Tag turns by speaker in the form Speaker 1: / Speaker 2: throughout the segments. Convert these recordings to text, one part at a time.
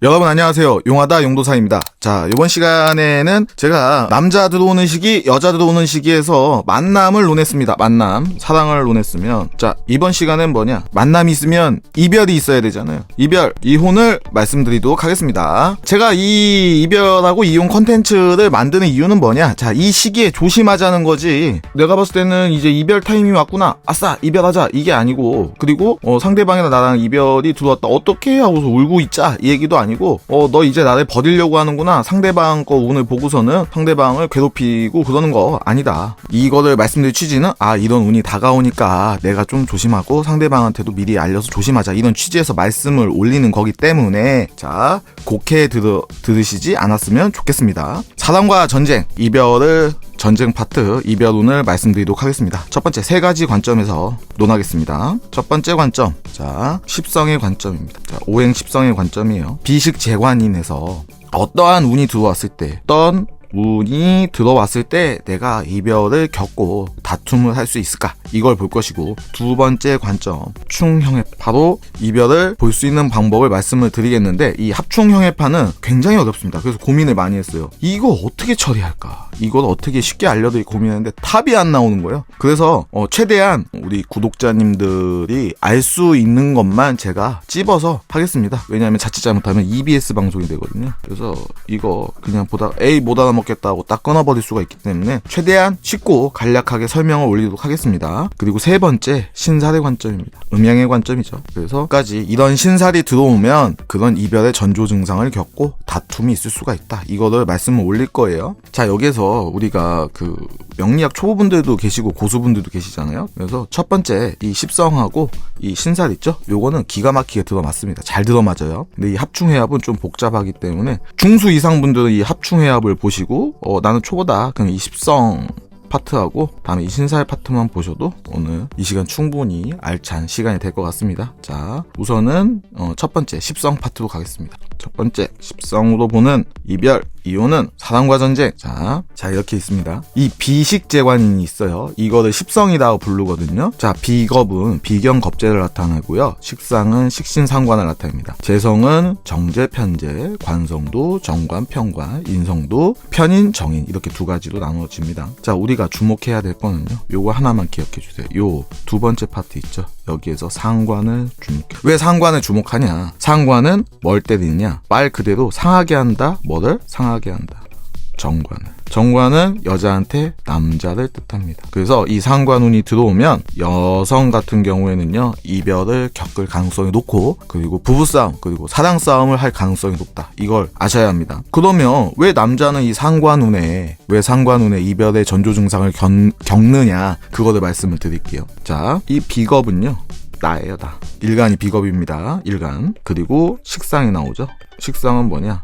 Speaker 1: 여러분 안녕하세요. 용하다 용도사입니다. 자, 이번 시간에는 제가 남자 들어오는 시기, 여자 들어오는 시기에서 만남을 논했습니다. 만남, 사랑을 논했으면, 자, 이번 시간은 뭐냐? 만남이 있으면 이별이 있어야 되잖아요. 이별, 이혼을 말씀드리도록 하겠습니다. 제가 이 이별하고 이혼 컨텐츠를 만드는 이유는 뭐냐? 자, 이 시기에 조심하자는 거지. 내가 봤을 때는 이제 이별 타임이 왔구나. 아싸, 이별하자. 이게 아니고, 그리고 상대방이나 나랑 이별이 들어왔다. 어떻게 하고서 울고 있자. 이 얘기도 아니고, 너 이제 나를 버리려고 하는구나. 상대방 거 운을 보고서는 상대방을 괴롭히고 그러는 거 아니다. 이거를 말씀드릴 취지는 이런 운이 다가오니까 내가 좀 조심하고 상대방한테도 미리 알려서 조심하자. 이런 취지에서 말씀을 올리는 거기 때문에, 자, 곡해 들으시지 않았으면 좋겠습니다. 사랑과 전쟁, 이별을 전쟁 파트, 이별운을 말씀드리도록 하겠습니다. 첫 번째, 세 가지 관점에서 논하겠습니다. 첫 번째 관점, 자, 십성의 관점입니다. 자, 오행 십성의 관점이에요. 비식재관인에서 어떠한 운이 들어왔을 때, 어떤 운이 들어왔을 때 내가 이별을 겪고 다툼을 할 수 있을까? 이걸 볼 것이고, 두 번째 관점, 합충형해파로 이별을 볼 수 있는 방법을 말씀을 드리겠는데, 이 합충형해파는 굉장히 어렵습니다. 그래서 고민을 많이 했어요. 이거 어떻게 처리할까? 이걸 어떻게 쉽게 알려드리고 고민했는데 답이 안 나오는 거예요. 그래서 최대한 우리 구독자님들이 알 수 있는 것만 제가 찝어서 하겠습니다. 왜냐하면 자칫 잘못하면 EBS 방송이 되거든요. 그래서 이거 그냥 보다가 못 알아먹겠다고 딱 끊어버릴 수가 있기 때문에 최대한 쉽고 간략하게 설명을 올리도록 하겠습니다. 그리고 세 번째, 신살의 관점입니다. 음양의 관점이죠. 그래서 까지 이런 신살이 들어오면 그런 이별의 전조 증상을 겪고 다툼이 있을 수가 있다. 이거를 말씀을 올릴 거예요. 자, 여기에서 우리가 그 명리학 초보분들도 계시고 고수분들도 계시잖아요. 그래서 첫 번째, 이 십성하고 이 신살 있죠? 요거는 기가 막히게 들어맞습니다. 잘 들어맞아요. 근데 이 합충해합은 좀 복잡하기 때문에 중수 이상 분들은 이 합충해합을 보시고 나는 초보다, 그럼 이 십성 파트하고 다음에 이 신살 파트만 보셔도 오늘 이 시간 충분히 알찬 시간이 될 것 같습니다. 자, 우선은 첫 번째 십성 파트로 가겠습니다. 첫 번째, 십성으로 보는 이별, 이혼은 사랑과 전쟁. 자, 이렇게 있습니다. 이 비식재관인이 있어요. 이거를 십성이라고 부르거든요. 자, 비겁은 비경겁재를 나타내고요. 식상은 식신상관을 나타냅니다. 재성은 정재, 편재, 관성도 정관, 편관, 인성도 편인, 정인, 이렇게 두 가지로 나누어집니다. 자, 우리가 주목해야 될 거는요, 요거 하나만 기억해 주세요. 요 두 번째 파트 있죠. 여기에서 상관을 주목해. 왜 상관을 주목하냐? 상관은 뭘 때리느냐? 말 그대로 상하게 한다. 뭐를? 상하게 한다. 정관은 여자한테 남자를 뜻합니다. 그래서 이 상관운이 들어오면 여성 같은 경우에는요, 이별을 겪을 가능성이 높고, 그리고 부부싸움, 그리고 사랑싸움을 할 가능성이 높다. 이걸 아셔야 합니다. 그러면 왜 남자는 이 상관운에 이별의 전조 증상을 겪느냐? 그거를 말씀을 드릴게요. 자, 이 비겁은요, 나예요, 나. 일간이 비겁입니다. 일간. 그리고 식상이 나오죠. 식상은 뭐냐?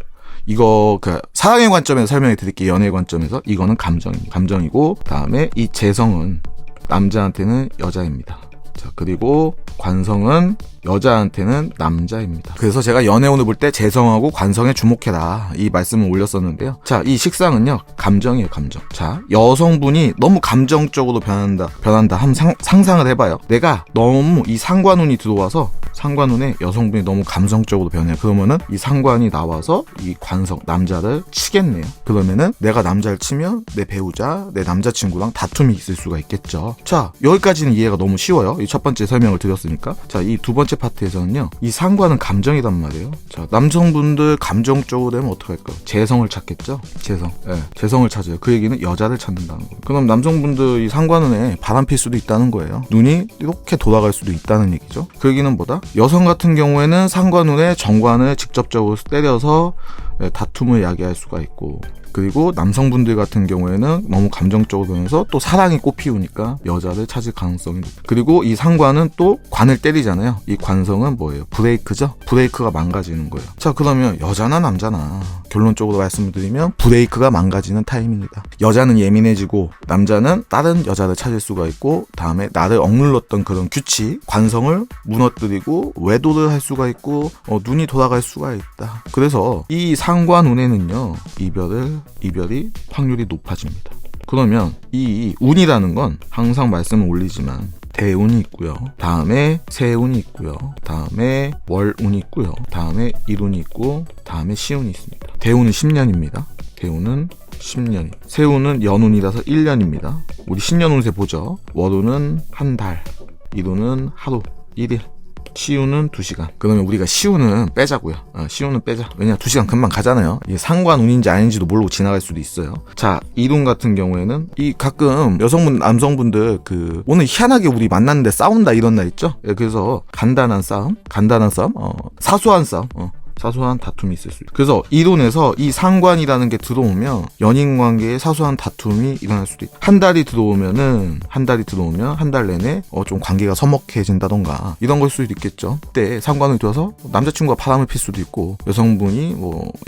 Speaker 1: 이거 사랑의 관점에서 설명해 드릴게요. 연애의 관점에서. 이거는 감정이고, 다음에 이 재성은 남자한테는 여자입니다. 자, 그리고 관성은 여자한테는 남자입니다. 그래서 제가 연애운을 볼 때 재성하고 관성에 주목해라, 이 말씀을 올렸었는데요. 자, 이 식상은요, 감정이에요, 감정. 자, 여성분이 너무 감정적으로 변한다 한번 상상을 해봐요. 내가 너무 이 상관운이 들어와서 상관운에 여성분이 너무 감성적으로 변해요. 그러면은 이 상관이 나와서 이 관성, 남자를 치겠네요. 그러면은 내가 남자를 치면 내 배우자, 내 남자친구랑 다툼이 있을 수가 있겠죠. 자, 여기까지는 이해가 너무 쉬워요. 이 첫 번째 설명을 드렸으니까. 자, 이 두 번째 파트에서는요, 이 상관은 감정이란 말이에요. 자, 남성분들 감정적으로 되면 어떡할까요? 재성을 찾겠죠? 재성을 찾아요. 그 얘기는 여자를 찾는다는 거예요. 그럼 남성분들 이 상관운에 바람필 수도 있다는 거예요. 눈이 이렇게 돌아갈 수도 있다는 얘기죠. 그 얘기는 뭐다? 여성 같은 경우에는 상관운에 정관을 직접적으로 때려서 다툼을 야기할 수가 있고, 그리고 남성분들 같은 경우에는 너무 감정적으로 변해서 또 사랑이 꽃피우니까 여자를 찾을 가능성이 높고, 그리고 이 상관은 또 관을 때리잖아요. 이 관성은 뭐예요? 브레이크죠? 브레이크가 망가지는 거예요. 자, 그러면 여자나 남자나 결론적으로 말씀드리면 브레이크가 망가지는 타임입니다. 여자는 예민해지고 남자는 다른 여자를 찾을 수가 있고, 다음에 나를 억눌렀던 그런 규칙, 관성을 무너뜨리고 외도를 할 수가 있고, 눈이 돌아갈 수가 있다. 그래서 이 상관운에는요, 이별이 확률이 높아집니다. 그러면 이 운이라는 건 항상 말씀을 올리지만 대운이 있고요. 다음에 세운이 있고요. 다음에 월운이 있고요. 다음에 일운이 있고 다음에 시운이 있습니다. 대운은 10년입니다. 대운은 10년. 세운은 연운이라서 1년입니다. 우리 신년운세 보죠. 월운은 한 달, 일운은 하루, 1일. 시운은 2시간. 그러면 우리가 시운은 빼자고요. 시운은 빼자. 왜냐 2시간 금방 가잖아요. 이게 상관운인지 아닌지도 모르고 지나갈 수도 있어요. 자, 일운 같은 경우에는 이 가끔 여성분, 남성분들 오늘 희한하게 우리 만났는데 싸운다 이런 날 있죠. 그래서 간단한 싸움, 사소한 싸움, 사소한 다툼이 있을 수 있어요. 그래서 이론에서 이 상관이라는 게 들어오면 연인 관계에 사소한 다툼이 일어날 수도 있다. 한 달이 들어오면 한 달 내내 좀 관계가 서먹해진다던가 이런 걸 수도 있겠죠. 그때 상관을 들어서 남자친구가 바람을 필 수도 있고 여성분이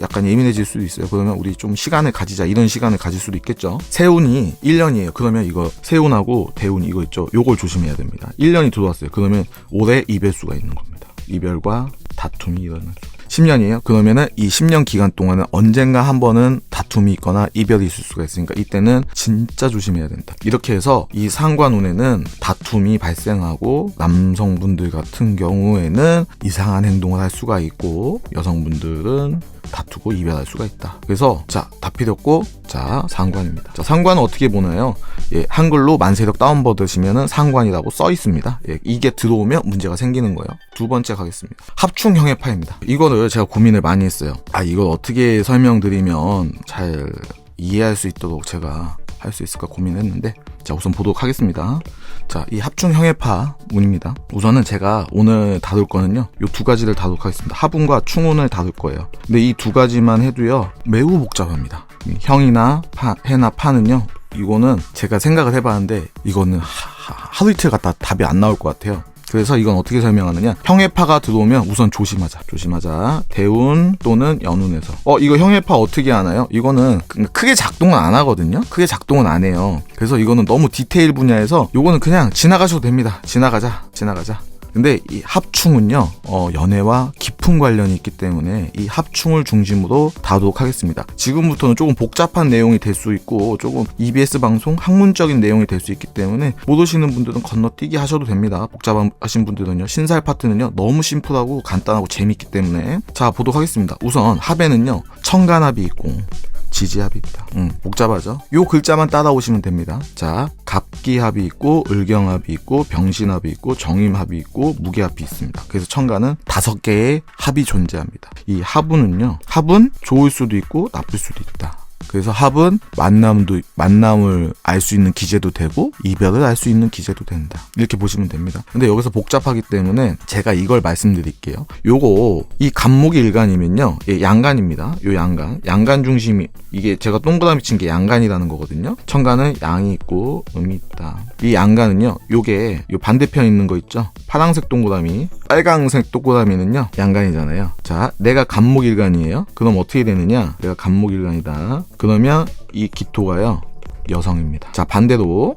Speaker 1: 약간 예민해질 수도 있어요. 그러면 우리 좀 시간을 가지자 이런 시간을 가질 수도 있겠죠. 세운이 1년이에요. 그러면 이거 세운하고 대운 이거 있죠. 요걸 조심해야 됩니다. 1년이 들어왔어요. 그러면 올해 이별수가 있는 겁니다. 이별과 다툼이 일어날 수. 10년이에요. 그러면은 이 10년 기간 동안은 언젠가 한 번은 다툼이 있거나 이별이 있을 수가 있으니까 이때는 진짜 조심해야 된다. 이렇게 해서 이 상관운에는 다툼이 발생하고 남성분들 같은 경우에는 이상한 행동을 할 수가 있고 여성분들은 다투고 이별할 수가 있다. 그래서 자, 다 필요 없고 자, 상관입니다. 자, 상관은 어떻게 보나요? 예, 한글로 만세력 다운받으시면은 상관이라고 써 있습니다. 예, 이게 들어오면 문제가 생기는 거예요. 두 번째 가겠습니다. 합충형해파입니다. 이거를 제가 고민을 많이 했어요. 이걸 어떻게 설명드리면 잘 이해할 수 있도록 제가 할 수 있을까 고민했는데 자, 우선 보도록 하겠습니다. 자, 이 합충형해파 운입니다. 우선은 제가 오늘 다룰 거는요, 요 두 가지를 다루도록 하겠습니다. 합운과 충운을 다룰 거예요. 근데 이 두 가지만 해도요, 매우 복잡합니다. 형이나 해나 파는요, 이거는 제가 생각을 해봤는데 이거는 하루 이틀 갔다 답이 안 나올 것 같아요. 그래서 이건 어떻게 설명하느냐, 형해파가 들어오면 우선 조심하자. 대운 또는 연운에서 이거 형해파 어떻게 하나요? 이거는 크게 작동은 안 하거든요. 크게 작동은 안 해요. 그래서 이거는 너무 디테일 분야에서 요거는 그냥 지나가셔도 됩니다. 지나가자. 근데 이 합충은요, 연애와 깊은 관련이 있기 때문에 이 합충을 중심으로 다루도록 하겠습니다. 지금부터는 조금 복잡한 내용이 될 수 있고 조금 EBS 방송 학문적인 내용이 될 수 있기 때문에 못 오시는 분들은 건너뛰기 하셔도 됩니다. 복잡하신 분들은요, 신살 파트는요 너무 심플하고 간단하고 재밌기 때문에. 자, 보도록 하겠습니다. 우선 합에는요 청간합이 있고 지지합이 있다. 복잡하죠? 요 글자만 따라오시면 됩니다. 자, 갑기합이 있고 을경합이 있고 병신합이 있고 정임합이 있고 무게합이 있습니다. 그래서 천간은 5개의 합이 존재합니다. 이 합운은요, 합은 좋을 수도 있고 나쁠 수도 있다. 그래서 합은 만남을 알 수 있는 기제도 되고 이별을 알 수 있는 기제도 된다. 이렇게 보시면 됩니다. 근데 여기서 복잡하기 때문에 제가 이걸 말씀드릴게요. 요거 이 간목이 일간이면요, 예, 양간입니다. 요 양간 중심이, 이게 제가 동그라미 친 게 양간이라는 거거든요. 천간은 양이 있고 음이 있다. 이 양간은요, 요게 요 반대편 있는 거 있죠? 파란색 동그라미, 빨강색 동그라미는요 양간이잖아요. 자, 내가 간목일간이에요. 그럼 어떻게 되느냐, 내가 간목일간이다. 그러면 이 기토가요 여성입니다. 자, 반대로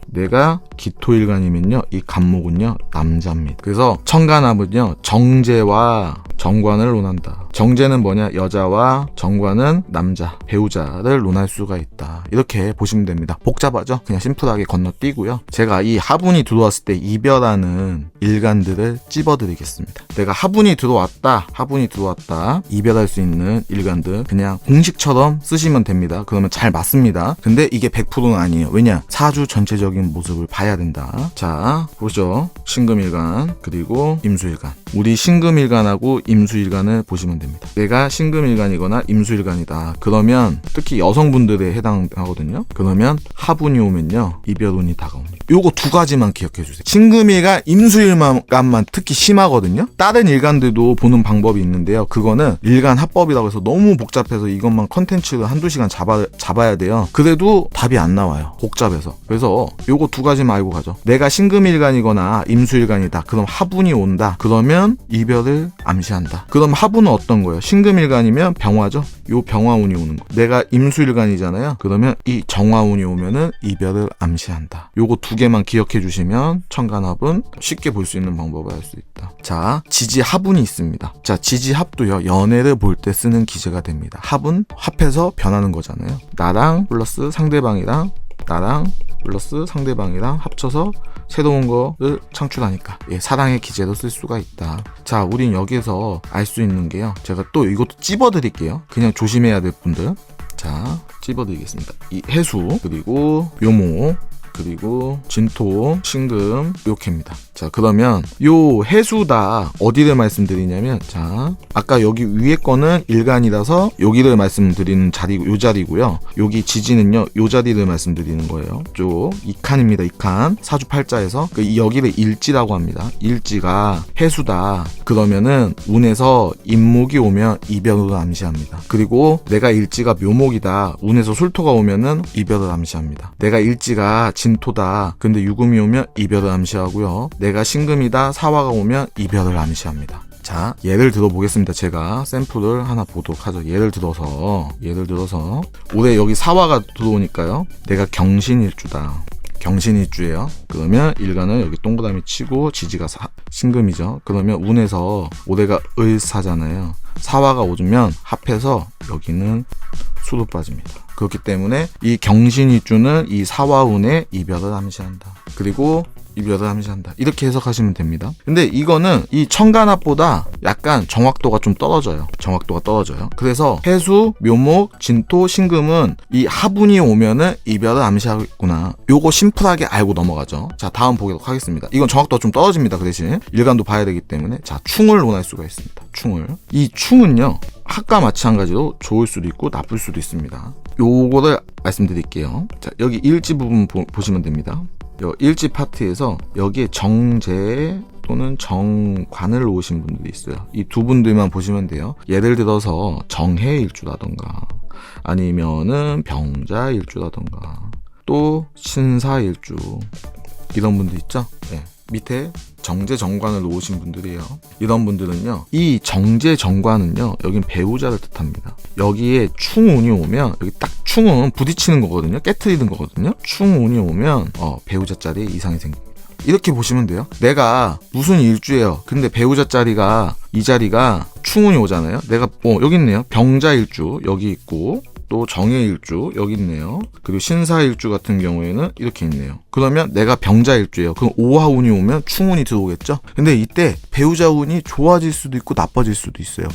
Speaker 1: 내가 기토일간이면요, 이 간목은요 남자입니다. 그래서 천간합은요 정제와 정관을 논한다. 정제는 뭐냐, 여자와 정관은 남자, 배우자를 논할 수가 있다. 이렇게 보시면 됩니다. 복잡하죠? 그냥 심플하게 건너뛰고요. 제가 이 하분이 들어왔을 때 이별하는 일간들을 찝어드리겠습니다. 내가 하분이 들어왔다, 이별할 수 있는 일간들 그냥 공식처럼 쓰시면 됩니다. 그러면 잘 맞습니다. 근데 이게 100%는 아니에요. 왜냐, 사주 전체적인 모습을 봐야 된다. 자, 보죠. 신금일간 그리고 임수일간. 우리 신금일간하고 임수일간을 보시면 됩니다. 내가 신금일간이거나 임수일간이다. 그러면 특히 여성분들에 해당하거든요. 그러면 하분이 오면요 이별운이 다가옵니다. 요거 두 가지만 기억해 주세요. 신금일간, 임수일간만 특히 심하거든요. 다른 일간들도 보는 방법이 있는데요. 그거는 일간 합법이라고 해서 너무 복잡해서 이것만 컨텐츠를 한두 시간 잡아야 돼요. 그래도 답이 안 나와요. 복잡해서. 그래서 요거 두 가지만 알고 가죠. 내가 신금일간이거나 임수일간이다. 그럼 하분이 온다. 그러면 이별을 암시한다. 그럼 하분은 어떤 거예요? 신금일간이면 병화죠. 요 병화운이 오는 거. 내가 임수일간이잖아요. 그러면 이 정화운이 오면은 이별을 암시한다. 요거 두 개만 기억해 주시면 천간합은 쉽게 볼 수 있는 방법을 알 수 있다. 자, 지지합운이 있습니다. 자, 지지합도요 연애를 볼 때 쓰는 기제가 됩니다. 합은 합해서 변하는 거잖아요. 나랑 플러스 상대방이랑 나랑 플러스 상대방이랑 합쳐서 새로운 거를 창출하니까 사랑의 기제로 쓸 수가 있다. 자, 우린 여기서 알 수 있는 게요, 제가 또 이것도 찝어드릴게요. 그냥 조심해야 될 분들. 자, 찝어드리겠습니다. 이 해수, 그리고 묘목, 그리고 진토, 신금, 이렇게입니다. 자, 그러면 요 해수다 어디를 말씀드리냐면, 자, 아까 여기 위에 거는 일간이라서 여기를 말씀드리는 자리고, 요 자리고요. 여기 지지는요, 요 자리를 말씀드리는 거예요. 쪽 2칸입니다. 2칸 사주팔자에서 여기를 일지라고 합니다. 일지가 해수다 그러면은 운에서 임목이 오면 이별을 암시합니다. 그리고 내가 일지가 묘목이다, 운에서 술토가 오면은 이별을 암시합니다. 내가 일지가 진토다 근데 유금이 오면 이별을 암시하고요. 내가 신금이다, 사화가 오면 이별을 암시합니다. 자, 예를 들어 보겠습니다. 제가 샘플을 하나 보도록 하죠. 예를 들어서 올해 여기 사화가 들어오니까요, 내가 경신일주다. 경신일주예요. 그러면 일간을 여기 동그라미 치고 지지가 신금이죠. 그러면 운에서 올해가 을사잖아요. 사화가 오면 합해서 여기는 수로 빠집니다. 그렇기 때문에 이 경신일주는 이 사화운의 이별을 암시한다. 그리고 이별을 암시한다. 이렇게 해석하시면 됩니다. 근데 이거는 이 천간합보다 약간 정확도가 좀 떨어져요. 그래서 해수, 묘목, 진토, 신금은 이 합운이 오면은 이별을 암시하겠구나. 요거 심플하게 알고 넘어가죠. 자, 다음 보도록 하겠습니다. 이건 정확도가 좀 떨어집니다. 그 대신 일간도 봐야 되기 때문에. 자, 충을 논할 수가 있습니다. 충을. 이 충은요, 합과 마찬가지로 좋을 수도 있고 나쁠 수도 있습니다. 요거를 말씀드릴게요. 자, 여기 일지 부분 보시면 됩니다. 일지 파트에서 여기에 정제 또는 정관을 놓으신 분들이 있어요. 이 두 분들만 보시면 돼요. 예를 들어서 정해일주라던가 아니면은 병자일주라던가 또 신사일주, 이런 분들 있죠. 네. 밑에 정제 정관을 놓으신 분들이에요. 이런 분들은요, 이 정제 정관은요, 여긴 배우자를 뜻합니다. 여기에 충운이 오면, 여기 딱 충운 부딪히는 거거든요. 깨트리는 거거든요. 충운이 오면 배우자 자리에 이상이 생깁니다. 이렇게 보시면 돼요. 내가 무슨 일주예요. 근데 배우자 자리가, 이 자리가 충운이 오잖아요. 내가 여기 있네요. 병자일주 여기 있고, 또 정해일주 여기 있네요. 그리고 신사일주 같은 경우에는 이렇게 있네요. 그러면 내가 병자일주예요. 그럼 오화운이 오면 충운이 들어오겠죠. 근데 이때 배우자 운이 좋아질 수도 있고 나빠질 수도 있어요.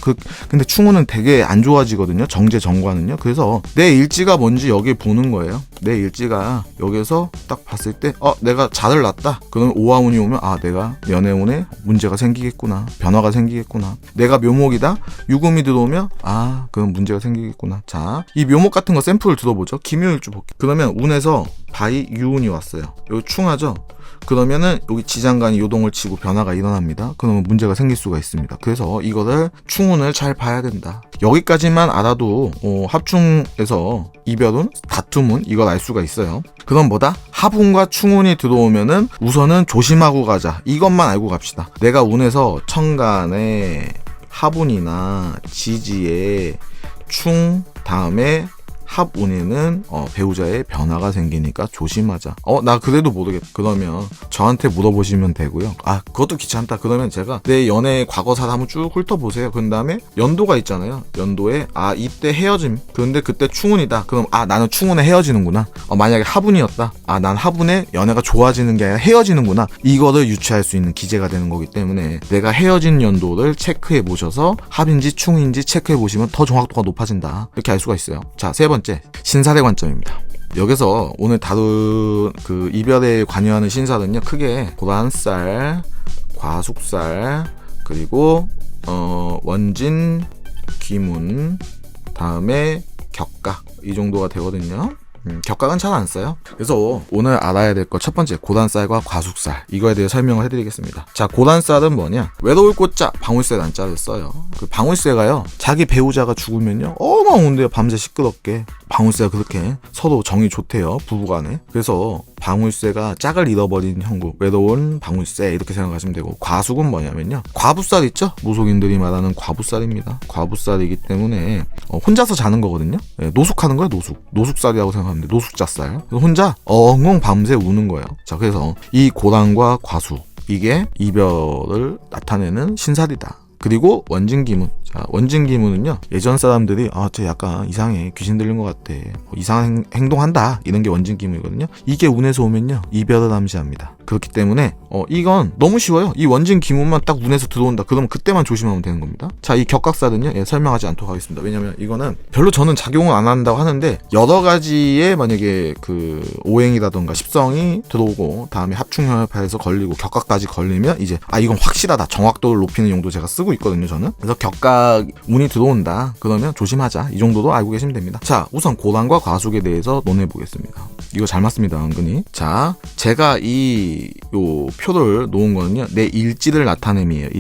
Speaker 1: 근데 충운은 되게 안 좋아지거든요. 정제 정관은요. 그래서 내 일지가 뭔지 여기 보는 거예요. 내 일지가 여기서 딱 봤을 때 내가 잘을 났다. 그러면 오화운이 오면 내가 연애운에 문제가 생기겠구나. 변화가 생기겠구나. 내가 묘목이다. 유금이 들어오면 그럼 문제가 생기겠구나. 자, 이 묘목 같은 거 샘플을 들어보죠. 김유일주 볼게요. 그러면 운에서 바이 유운이 왔어요. 여기 충하죠. 그러면은 여기 지장간이 요동을 치고 변화가 일어납니다. 그러면 문제가 생길 수가 있습니다. 그래서 이거를 충운을 잘 봐야 된다. 여기까지만 알아도 합충에서 이별운, 다툼은 이걸 알 수가 있어요. 그럼 뭐다? 합운과 충운이 들어오면은 우선은 조심하고 가자. 이것만 알고 갑시다. 내가 운에서 천간에 합운이나 지지에 충 다음에 합운에는 배우자의 변화가 생기니까 조심하자. 나 그래도 모르겠다. 그러면 저한테 물어보시면 되고요. 그것도 귀찮다. 그러면 제가 내 연애 과거사를 한번 쭉 훑어보세요. 그 다음에 연도가 있잖아요. 연도에 이때 헤어짐. 그런데 그때 충운이다. 그럼 나는 충운에 헤어지는구나. 만약에 합운이었다. 난 합운에 연애가 좋아지는 게 아니라 헤어지는구나. 이거를 유추할 수 있는 기재가 되는 거기 때문에 내가 헤어진 연도를 체크해 보셔서 합인지 충인지 체크해 보시면 더 정확도가 높아진다. 이렇게 알 수가 있어요. 자, 세 번째, 신살의 관점입니다. 여기서 오늘 다룬 그 이별에 관여하는 신살은요, 크게 고란살, 과숙살, 그리고 원진, 귀문, 다음에 격각, 이 정도가 되거든요. 격각은 잘 안 써요. 그래서 오늘 알아야 될 것 첫 번째, 고단쌀과 과숙살, 이거에 대해 설명을 해드리겠습니다. 자, 고단쌀은 뭐냐? 외로울 꽃자 방울쇠란 자를 써요. 그 방울쇠가요, 자기 배우자가 죽으면요 막 온대요. 밤새 시끄럽게. 방울쇠가 그렇게 서로 정이 좋대요, 부부간에. 그래서 방울쇠가 짝을 잃어버린 형국, 외로운 방울쇠, 이렇게 생각하시면 되고, 과숙은 뭐냐면요, 과부쌀 있죠? 무속인들이 말하는 과부쌀입니다. 과부쌀이기 때문에 혼자서 자는 거거든요. 노숙하는 거예요. 노숙살이라고 생각하는데, 노숙자쌀. 혼자 엉엉 밤새 우는 거예요. 자, 그래서 이 고란과 과숙, 이게 이별을 나타내는 신살이다. 그리고 원진기문. 자, 원진기문은요, 예전 사람들이 쟤 약간 이상해, 귀신 들린 것 같아, 이상한 행동한다, 이런 게 원진기문이거든요. 이게 운에서 오면요, 이별을 암시합니다. 그렇기 때문에 이건 너무 쉬워요. 이 원진기문만 딱 운에서 들어온다, 그러면 그때만 조심하면 되는 겁니다. 자, 이 격각살은요, 설명하지 않도록 하겠습니다. 왜냐면 이거는 별로 저는 작용을 안 한다고 하는데, 여러 가지의 만약에 그 오행이라던가 십성이 들어오고 다음에 합충혈파에서 걸리고 격각까지 걸리면 이제 이건 확실하다, 정확도를 높이는 용도 제가 쓰고 있거든요, 저는. 그래서 격각 운이 들어온다 그러면 조심하자, 이 정도도 알고 계시면 됩니다. 자, 우선 고란과 과숙에 대해서 논해 보겠습니다. 이거 잘 맞습니다, 은근히. 자, 제가 요 표를 놓은 거는요, 내 일지를 나타냄이에요.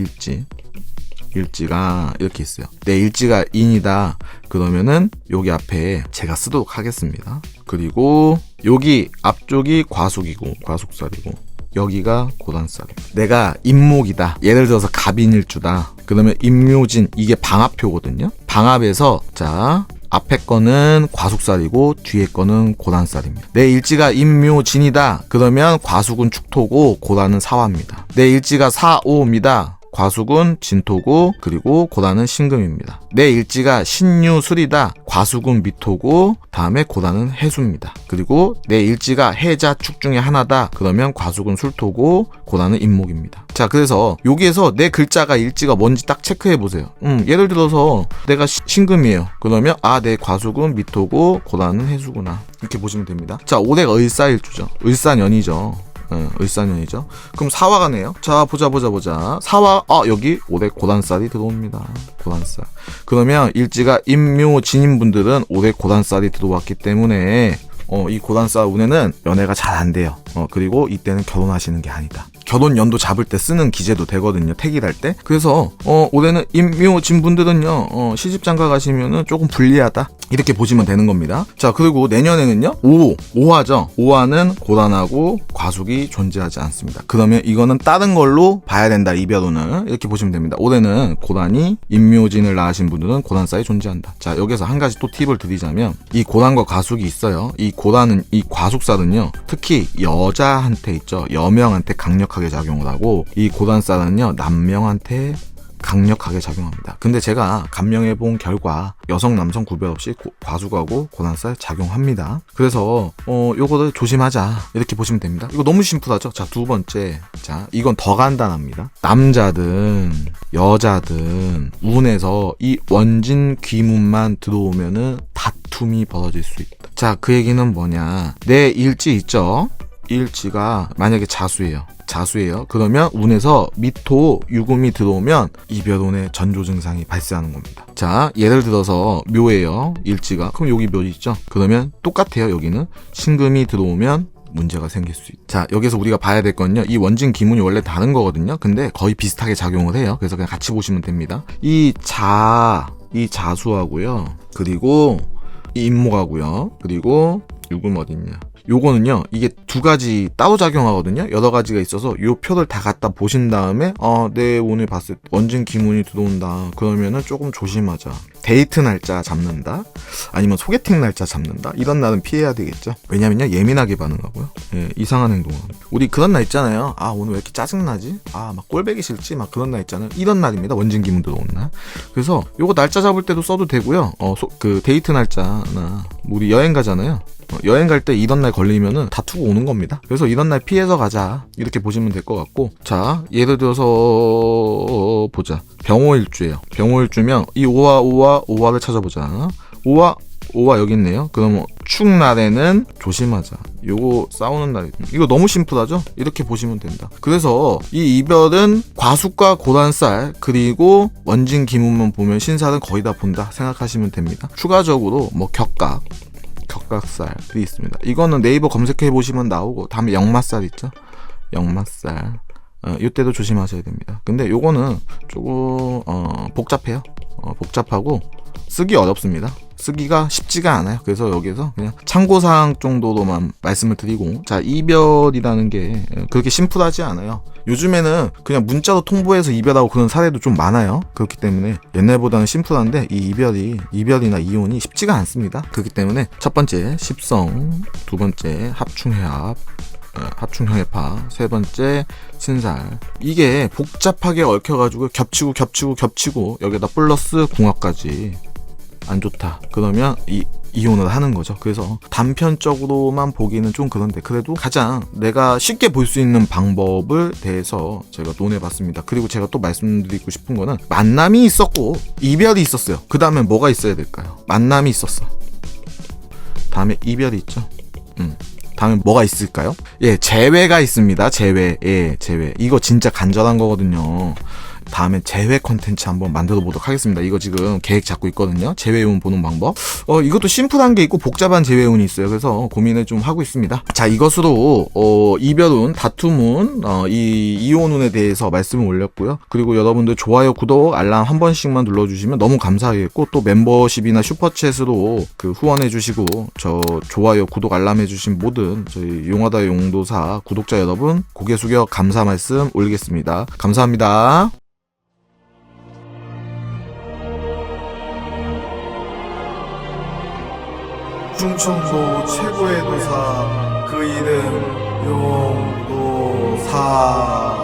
Speaker 1: 일지가 이렇게 있어요. 내 일지가 인이다 그러면은 여기 앞에 제가 쓰도록 하겠습니다. 그리고 여기 앞쪽이 과숙살이고 여기가 고란살이에요. 내가 임목이다, 예를 들어서 갑인일주다 그러면 임묘진, 이게 방합표거든요. 방합에서 자, 앞에 거는 과숙살이고 뒤에 거는 고란살입니다. 내 일지가 임묘진이다 그러면 과숙은 축토고 고란은 사화입니다. 내 일지가 사오입니다. 과숙은 진토고 그리고 고란은 신금입니다. 내 일지가 신유술이다. 과숙은 미토고 다음에 고란은 해수입니다. 그리고 내 일지가 해자축 중에 하나다. 그러면 과숙은 술토고 고란은 임목입니다. 자, 그래서 여기에서 내 글자가 일지가 뭔지 딱 체크해 보세요. 예를 들어서 내가 신금이에요. 그러면 내 과숙은 미토고 고란은 해수구나, 이렇게 보시면 됩니다. 자, 올해가 을사일주죠. 을사년이죠. 을사년이죠. 그럼 사화가네요. 자, 보자. 사화, 여기 올해 고란살이 들어옵니다. 고란살. 그러면 일지가 임묘진인 분들은 올해 고란살이 들어왔기 때문에 이 고란살 운에는 연애가 잘 안 돼요. 그리고 이때는 결혼하시는 게 아니다. 결혼 연도 잡을 때 쓰는 기재도 되거든요, 택일할 때. 그래서 올해는 임묘진 분들은요, 시집장가 가시면은 조금 불리하다, 이렇게 보시면 되는 겁니다. 자, 그리고 내년에는요, 오화죠. 오화는 고란하고 과숙이 존재하지 않습니다. 그러면 이거는 다른 걸로 봐야 된다, 이별운을. 이렇게 보시면 됩니다. 올해는 고란이 임묘진을 낳으신 분들은 고란살이 존재한다. 자, 여기서 한 가지 또 팁을 드리자면, 이 고란과 과숙이 있어요. 이 과숙살은요, 특히 여자한테 있죠, 여명한테 강력하게 작용을 하고, 이 고란살은요, 남명한테 강력하게 작용합니다. 근데 제가 감명해본 결과 여성 남성 구별 없이 과숙하고 고란살 작용합니다. 그래서 요거를 조심하자, 이렇게 보시면 됩니다. 이거 너무 심플하죠. 자, 두 번째, 자, 이건 더 간단합니다. 남자든 여자든 운에서 이 원진 귀문만 들어오면은 다툼이 벌어질 수 있다. 자, 그 얘기는 뭐냐, 내 일지 있죠. 일지가 만약에 자수예요. 그러면 운에서 미토, 유금이 들어오면 이별운의 전조 증상이 발생하는 겁니다. 자, 예를 들어서 묘예요, 일지가. 그럼 여기 묘 있죠. 그러면 똑같아요. 여기는 신금이 들어오면 문제가 생길 수 있다. 자, 여기서 우리가 봐야 될 건요, 이 원진 기문이 원래 다른 거거든요. 근데 거의 비슷하게 작용을 해요. 그래서 그냥 같이 보시면 됩니다. 이 자수하고요, 그리고 이 임목하고요, 그리고 유금 어딨냐, 요거는요, 이게 두 가지 따로 작용하거든요. 여러 가지가 있어서 요 표를 다 갖다 보신 다음에 내 오늘 봤을 때 원진 기문이 들어온다 그러면은 조금 조심하자. 데이트 날짜 잡는다, 아니면 소개팅 날짜 잡는다, 이런 날은 피해야 되겠죠. 왜냐면요, 예민하게 반응하고요, 이상한 행동을 합니다. 우리 그런 날 있잖아요. 오늘 왜 이렇게 짜증나지? 막 꼴배기 싫지? 막 그런 날 있잖아요. 이런 날입니다, 원진 기문 들어온 날. 그래서 요거 날짜 잡을 때도 써도 되고요. 그 데이트 날짜나 우리 여행 가잖아요. 여행 갈 때 이런 날 걸리면은 다투고 오는 겁니다. 그래서 이런 날 피해서 가자, 이렇게 보시면 될 것 같고. 자, 예를 들어서 보자. 병호일주예요. 병호일주면 이 오화를 찾아보자. 오화 여기 있네요. 그럼 축날에는 조심하자. 요거 싸우는 날이, 이거 너무 심플하죠? 이렇게 보시면 된다. 그래서 이 이별은 과숙과 고란살 그리고 원진 기문만 보면 신살은 거의 다 본다 생각하시면 됩니다. 추가적으로 뭐 격각살이 있습니다. 이거는 네이버 검색해 보시면 나오고, 다음에 역마살 있죠? 역마살. 이때도 조심하셔야 됩니다. 근데 요거는 조금 복잡해요. 복잡하고 쓰기 어렵습니다. 쓰기가 쉽지가 않아요. 그래서 여기서 그냥 참고사항 정도로만 말씀을 드리고, 자, 이별이라는 게 그렇게 심플하지 않아요. 요즘에는 그냥 문자로 통보해서 이별하고 그런 사례도 좀 많아요. 그렇기 때문에 옛날보다는 심플한데, 이 이별이나 이혼이 쉽지가 않습니다. 그렇기 때문에 첫 번째 십성, 두 번째 합충해합, 하충형해파. 세 번째 신살. 이게 복잡하게 얽혀가지고 겹치고 여기다 플러스 궁합까지 안 좋다. 그러면 이혼을 하는 거죠. 그래서 단편적으로만 보기는 좀 그런데 그래도 가장 내가 쉽게 볼 수 있는 방법을 대해서 제가 논해봤습니다. 그리고 제가 또 말씀드리고 싶은 거는 만남이 있었고 이별이 있었어요. 그 다음에 뭐가 있어야 될까요? 만남이 있었어. 다음에 이별이 있죠. 다음에 뭐가 있을까요? 예, 재회가 있습니다. 재회. 예, 재회. 이거 진짜 간절한 거거든요. 다음에 재회 컨텐츠 한번 만들어 보도록 하겠습니다. 이거 지금 계획 잡고 있거든요. 재회운 보는 방법. 이것도 심플한 게 있고 복잡한 재회운이 있어요. 그래서 고민을 좀 하고 있습니다. 자, 이것으로 이별운, 다툼운, 이혼운에 대해서 말씀을 올렸고요. 그리고 여러분들 좋아요, 구독, 알람 한 번씩만 눌러주시면 너무 감사하겠고, 또 멤버십이나 슈퍼챗으로 그 후원해 주시고 저 좋아요, 구독, 알람 해주신 모든 저희 용하다 용도사 구독자 여러분 고개 숙여 감사 말씀 올리겠습니다. 감사합니다. 충청도 최고의 도사 그 이름 용도사.